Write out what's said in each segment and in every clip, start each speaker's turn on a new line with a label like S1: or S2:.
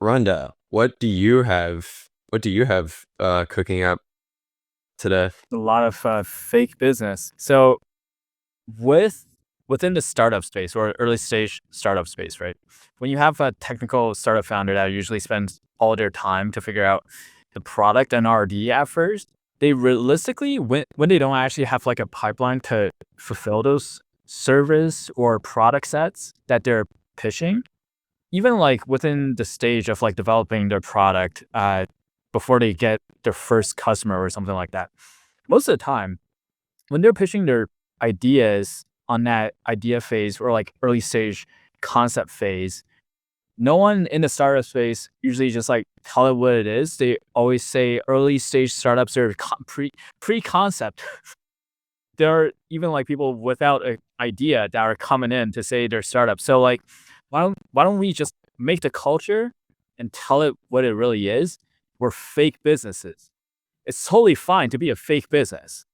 S1: Runda, what do you have cooking up today?
S2: A lot of fake business. So with within the startup space or early stage startup space, right? When you have a technical startup founder that usually spends all their time to figure out the product and R&D at first, they realistically when they don't actually have like a pipeline to fulfill those service or product sets that they're pitching, even like within the stage of like developing their product before they get their first customer or something like that, most of the time when they're pitching their ideas on that idea phase or like early stage concept phase, no one in the startup space usually just like tell it what it is. They always say early stage startups are pre concept. There are even like people without an idea that are coming in to say they're startups. So like, why don't we just make the culture and tell it what it really is? We're fake businesses. It's totally fine to be a fake business.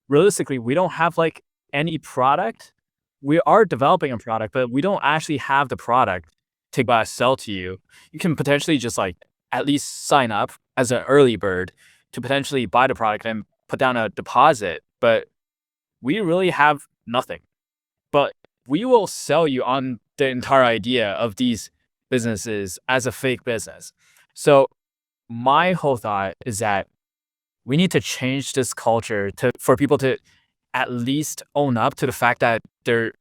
S2: Realistically, we don't have like any product. We are developing a product, but we don't actually have the product to sell to you. You can potentially just like at least sign up as an early bird to potentially buy the product and put down a deposit, but we really have nothing. But we will sell you on the entire idea of these businesses as a fake business. So my whole thought is that we need to change this culture for people to at least own up to the fact that they're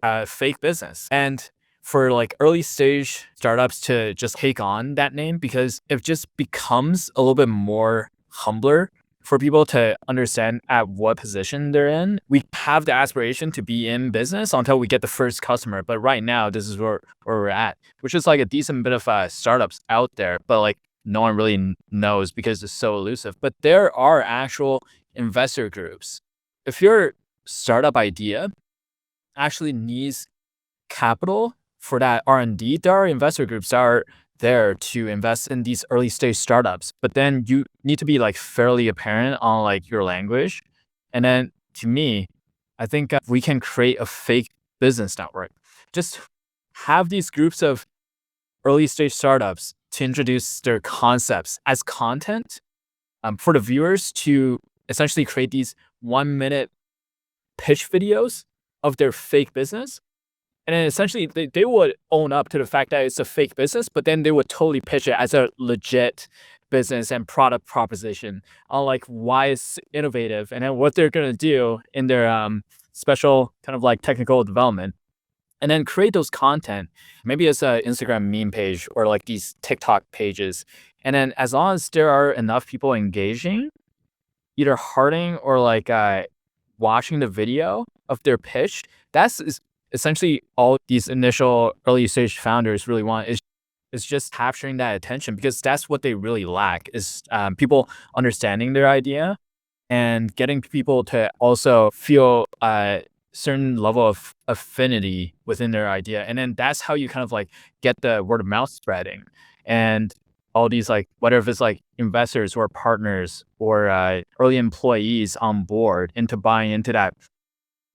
S2: a fake business, and for like early stage startups to just take on that name, because it just becomes a little bit more humbler for people to understand at what position they're in. We have the aspiration to be in business until we get the first customer, but right now this is where we're at, which is like a decent bit of startups out there, but like no one really knows because it's so elusive. But there are actual investor groups. If your startup idea actually needs capital for that R&D, there are investor groups that are there to invest in these early stage startups. But then you need to be like fairly apparent on like your language. And then to me, I think we can create a fake business network. Just have these groups of early stage startups to introduce their concepts as content for the viewers to essentially create these 1 minute pitch videos of their fake business. And then essentially they would own up to the fact that it's a fake business, but then they would totally pitch it as a legit business and product proposition on like why it's innovative and then what they're going to do in their special kind of like technical development. And then create those content. Maybe it's an Instagram meme page or like these TikTok pages. And then as long as there are enough people engaging, either hearting or like watching the video of their pitch, that's essentially all these initial early stage founders really want is just capturing that attention, because that's what they really lack is people understanding their idea and getting people to also feel a certain level of affinity within their idea. And then that's how you kind of like get the word of mouth spreading. And all these like, whether if it's like investors or partners or early employees on board into buying into that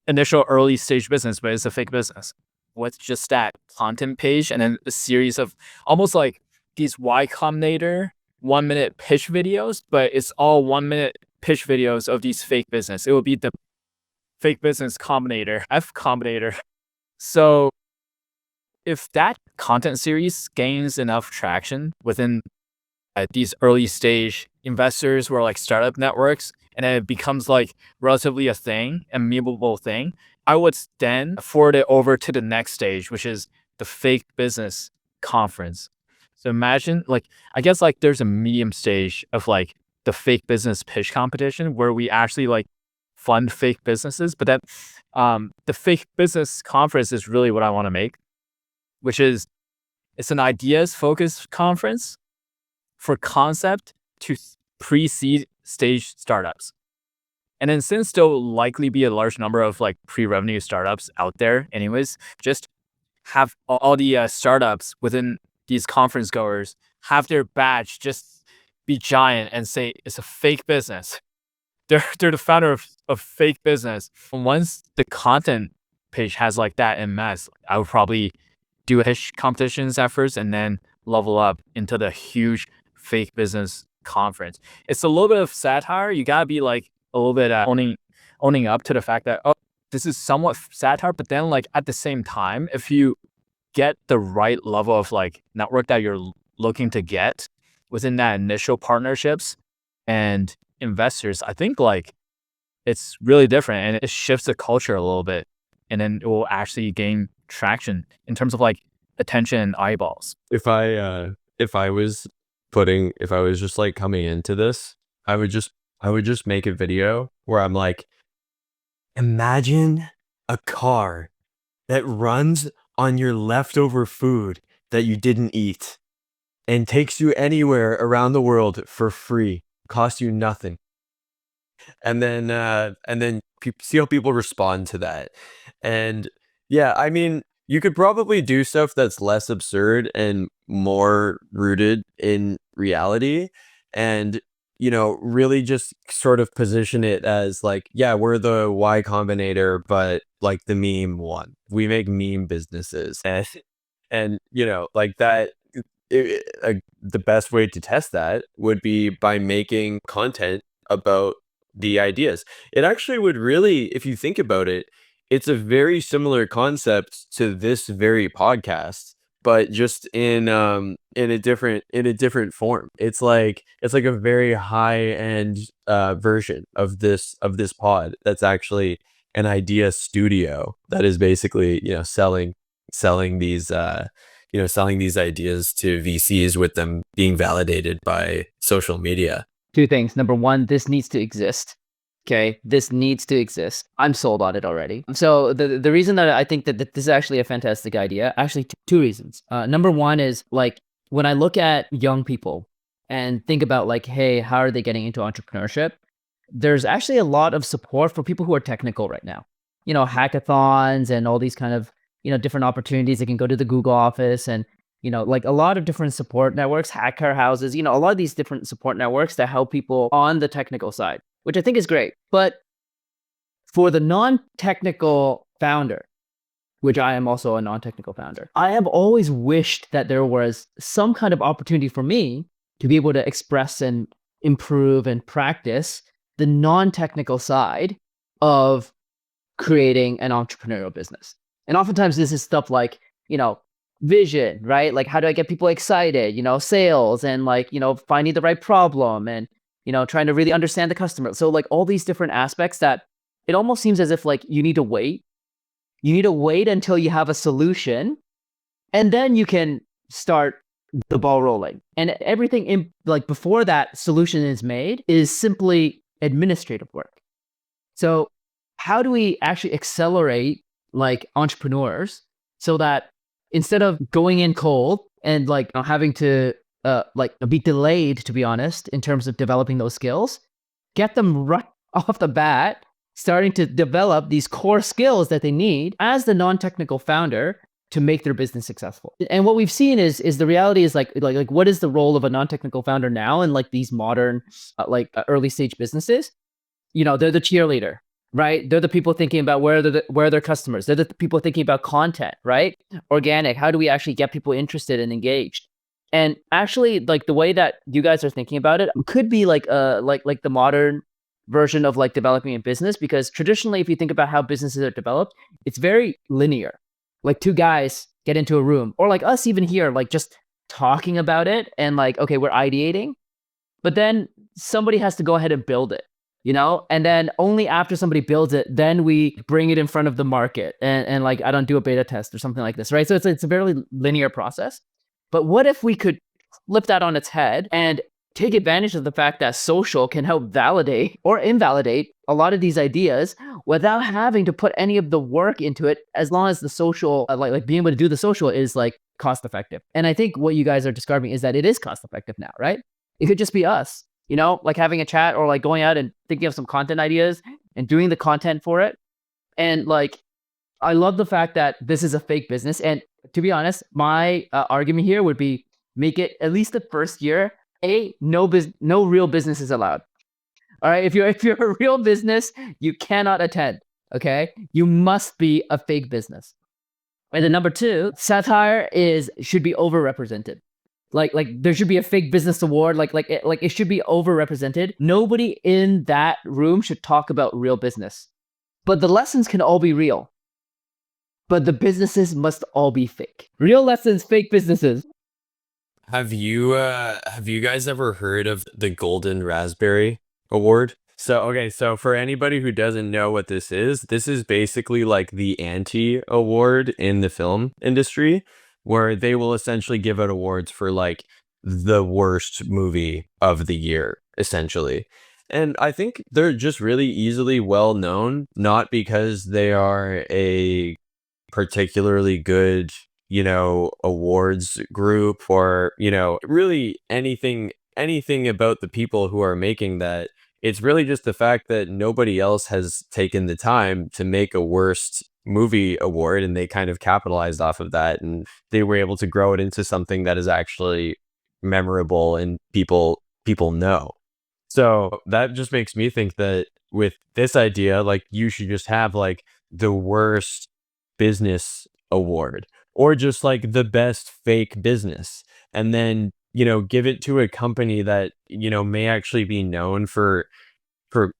S2: initial early stage business, but it's a fake business with just that content page and then a series of almost like these Y Combinator 1 minute pitch videos, but it's all 1 minute pitch videos of these fake business. It will be the fake business combinator, F Combinator. So if that content series gains enough traction within these early stage investors or like startup networks, and then it becomes like relatively a thing, a memeable thing, I would then forward it over to the next stage, which is the fake business conference. So imagine like, I guess like there's a medium stage of like the fake business pitch competition where we actually like fund fake businesses, but then the fake business conference is really what I want to make, which is it's an ideas focused conference for concept to pre-seed stage startups. And then since there'll likely be a large number of like pre-revenue startups out there anyways, just have all the startups within these conference goers have their badge just be giant and say it's a fake business. They're the founder of fake business. Once the content page has like that in mass, I would probably do pitch competitions at first and then level up into the huge fake business conference. It's a little bit of satire. You gotta be like a little bit owning up to the fact that, oh, this is somewhat satire, but then like at the same time, if you get the right level of like network that you're looking to get within that initial partnerships and investors, I think like it's really different and it shifts the culture a little bit, and then it will actually gain traction in terms of like attention and eyeballs.
S1: If I was just like coming into this, I would just make a video where I'm like, imagine a car that runs on your leftover food that you didn't eat and takes you anywhere around the world for free, costs you nothing. And then see how people respond to that. And yeah, I mean, you could probably do stuff that's less absurd and more rooted in reality, and really just sort of position it as like, yeah, we're the Y Combinator, but like the meme one. We make meme businesses, and like that. The best way to test that would be by making content about the ideas. It actually would really, if you think about it, it's a very similar concept to this very podcast, but just in a different form. It's like a very high end version of this pod that's actually an idea studio that is basically selling these selling these ideas to VCs with them being validated by social media.
S3: Two things. Number one, this needs to exist. Okay, this needs to exist. I'm sold on it already. So the reason that I think that this is actually a fantastic idea, actually two reasons. Number one is like when I look at young people and think about like, hey, how are they getting into entrepreneurship? There's actually a lot of support for people who are technical right now. Hackathons and all these kind of different opportunities. They can go to the Google office and like a lot of different support networks, hacker houses, a lot of these different support networks that help people on the technical side, which I think is great. But for the non-technical founder, which I am also a non-technical founder, I have always wished that there was some kind of opportunity for me to be able to express and improve and practice the non-technical side of creating an entrepreneurial business. And oftentimes this is stuff like, vision, right? Like, how do I get people excited? Sales and like, finding the right problem and, trying to really understand the customer. So like all these different aspects that it almost seems as if like you need to wait. You need to wait until you have a solution and then you can start the ball rolling. And everything in like before that solution is made is simply administrative work. So how do we actually accelerate like entrepreneurs so that instead of going in cold and like having to like be delayed, to be honest, in terms of developing those skills, get them right off the bat, starting to develop these core skills that they need as the non-technical founder to make their business successful. And what we've seen is the reality is like what is the role of a non-technical founder now in like these modern early stage businesses? They're the cheerleader. Right? They're the people thinking about where are their customers. They're the people thinking about content, right? Organic. How do we actually get people interested and engaged? And actually, like the way that you guys are thinking about it could be like the modern version of like developing a business, because traditionally, if you think about how businesses are developed, it's very linear. Like two guys get into a room, or like us even here, like just talking about it and like, okay, we're ideating, but then somebody has to go ahead and build it. And then only after somebody builds it, then we bring it in front of the market and like, I don't do a beta test or something like this, right? So it's a very linear process. But what if we could flip that on its head and take advantage of the fact that social can help validate or invalidate a lot of these ideas without having to put any of the work into it, as long as the social, like being able to do the social is like cost effective. And I think what you guys are describing is that it is cost effective now, right? It could just be us. Like having a chat or like going out and thinking of some content ideas and doing the content for it. And like, I love the fact that this is a fake business. And to be honest, my argument here would be make it at least the first year, no real business is allowed. All right. If you're a real business, you cannot attend. Okay. You must be a fake business. And then number two, satire should be overrepresented. Like there should be a fake business award. Like it should be overrepresented. Nobody in that room should talk about real business. But the lessons can all be real. But the businesses must all be fake. Real lessons, fake businesses.
S1: Have you guys ever heard of the Golden Raspberry Award? So for anybody who doesn't know what this is basically like the anti-award in the film industry, where they will essentially give out awards for like the worst movie of the year, essentially. And I think they're just really easily well known, not because they are a particularly good, awards group, or, really anything about the people who are making that. It's really just the fact that nobody else has taken the time to make a worst movie award, and they kind of capitalized off of that, and they were able to grow it into something that is actually memorable and people know. So that just makes me think that with this idea, like, you should just have like the worst business award, or just like the best fake business, and then give it to a company that may actually be known for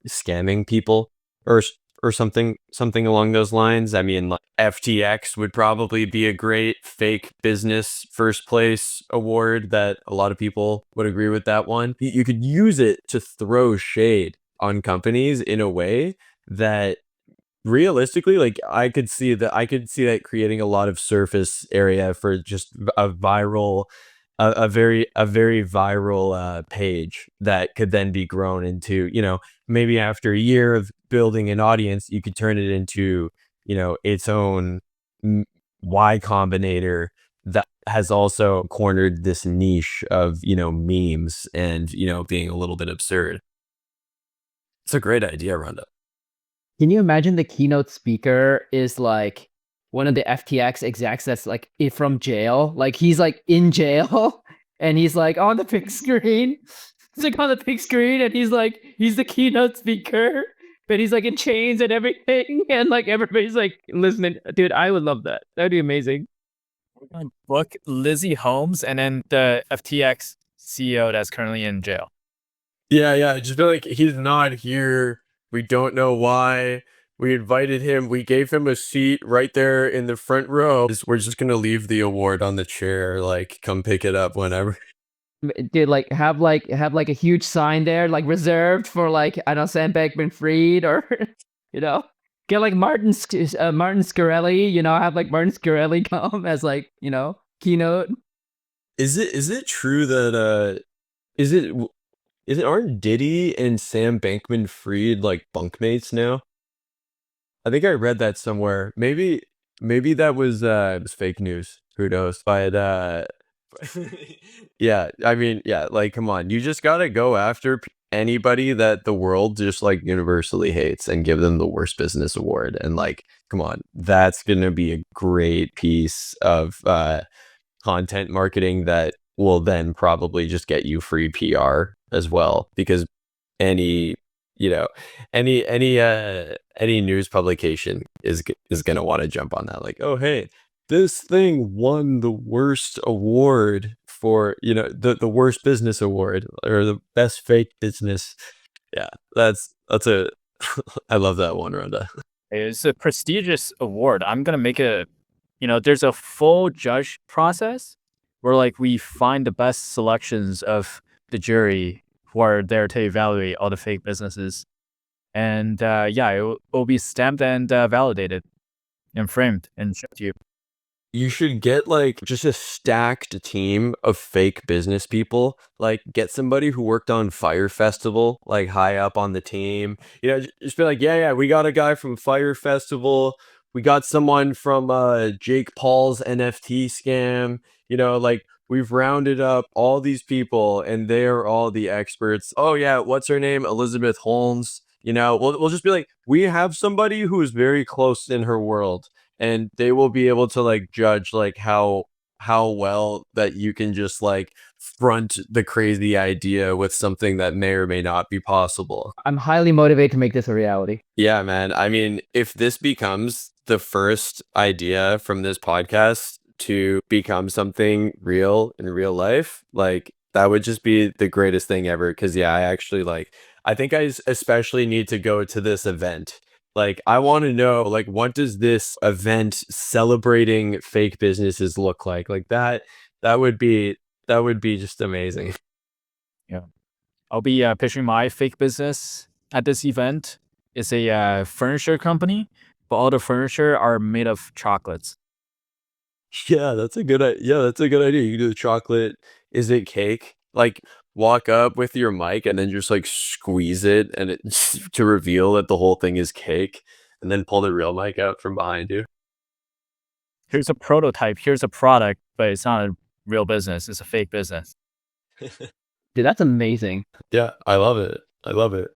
S1: scamming people, or something along those lines. I mean, like, FTX would probably be a great fake business first place award that a lot of people would agree with that one. You could use it to throw shade on companies in a way that realistically, like, I could see that creating a lot of surface area for just a viral, a very viral page that could then be grown into, maybe after a year of building an audience, you could turn it into, its own Y Combinator that has also cornered this niche of, memes and, being a little bit absurd. It's a great idea, Runda.
S3: Can you imagine the keynote speaker is like one of the FTX execs that's like from jail? Like he's like in jail and he's like on the big screen. He's like on the big screen and he's the keynote speaker, but he's like in chains and everything. And like everybody's like listening. Dude, I would love that. That'd be amazing.
S2: Book Lizzie Holmes and then the FTX CEO that's currently in jail.
S1: Yeah, I just feel like he's not here. We don't know why. We invited him. We gave him a seat right there in the front row. We're just gonna leave the award on the chair. Like, come pick it up whenever.
S3: Dude, like have a huge sign there, like reserved for like, I don't know, Sam Bankman-Fried, or get like Martin Scarelli, have like Martin Scarelli come as like, keynote.
S1: Is it true that aren't Diddy and Sam Bankman-Fried like bunkmates now? I think I read that somewhere. Maybe that was it was fake news. Who knows? But yeah, I mean, yeah, like, come on, you just gotta go after anybody that the world just like universally hates and give them the worst business award. And like, come on, that's gonna be a great piece of content marketing that will then probably just get you free PR as well, because any news publication is going to want to jump on that, like, oh, hey, this thing won the worst award for, the worst business award, or the best fake business. Yeah, that's a I love that one, Runda.
S2: It's a prestigious award. I'm gonna make there's a full judge process where like we find the best selections of the jury who are there to evaluate all the fake businesses. And it will be stamped and validated and framed and shipped to you.
S1: You should get like just a stacked team of fake business people. Like, get somebody who worked on Fire Festival, like high up on the team. Just be like, yeah, we got a guy from Fire Festival. We got someone from Jake Paul's NFT scam. Like, we've rounded up all these people and they are all the experts. Oh yeah, what's her name? Elizabeth Holmes. We'll just be like, we have somebody who is very close in her world, and they will be able to like judge like how well that you can just like front the crazy idea with something that may or may not be possible.
S3: I'm highly motivated to make this a reality.
S1: Yeah, man. I mean, if this becomes the first idea from this podcast to become something real in real life, like that would just be the greatest thing ever. Cause yeah, I actually like, I think especially need to go to this event. Like, I want to know, like, what does this event celebrating fake businesses look like? Like that would be just amazing.
S2: Yeah. I'll be pitching my fake business at this event. It's a furniture company, but all the furniture are made of chocolates.
S1: Yeah, that's a good yeah, that's a good idea. You can do the chocolate. Is it cake? Like walk up with your mic and then just like squeeze it and it to reveal that the whole thing is cake, and then pull the real mic out from behind you.
S2: Here's a prototype. Here's a product, but it's not a real business. It's a fake business.
S3: Dude, that's amazing.
S1: Yeah, I love it. I love it.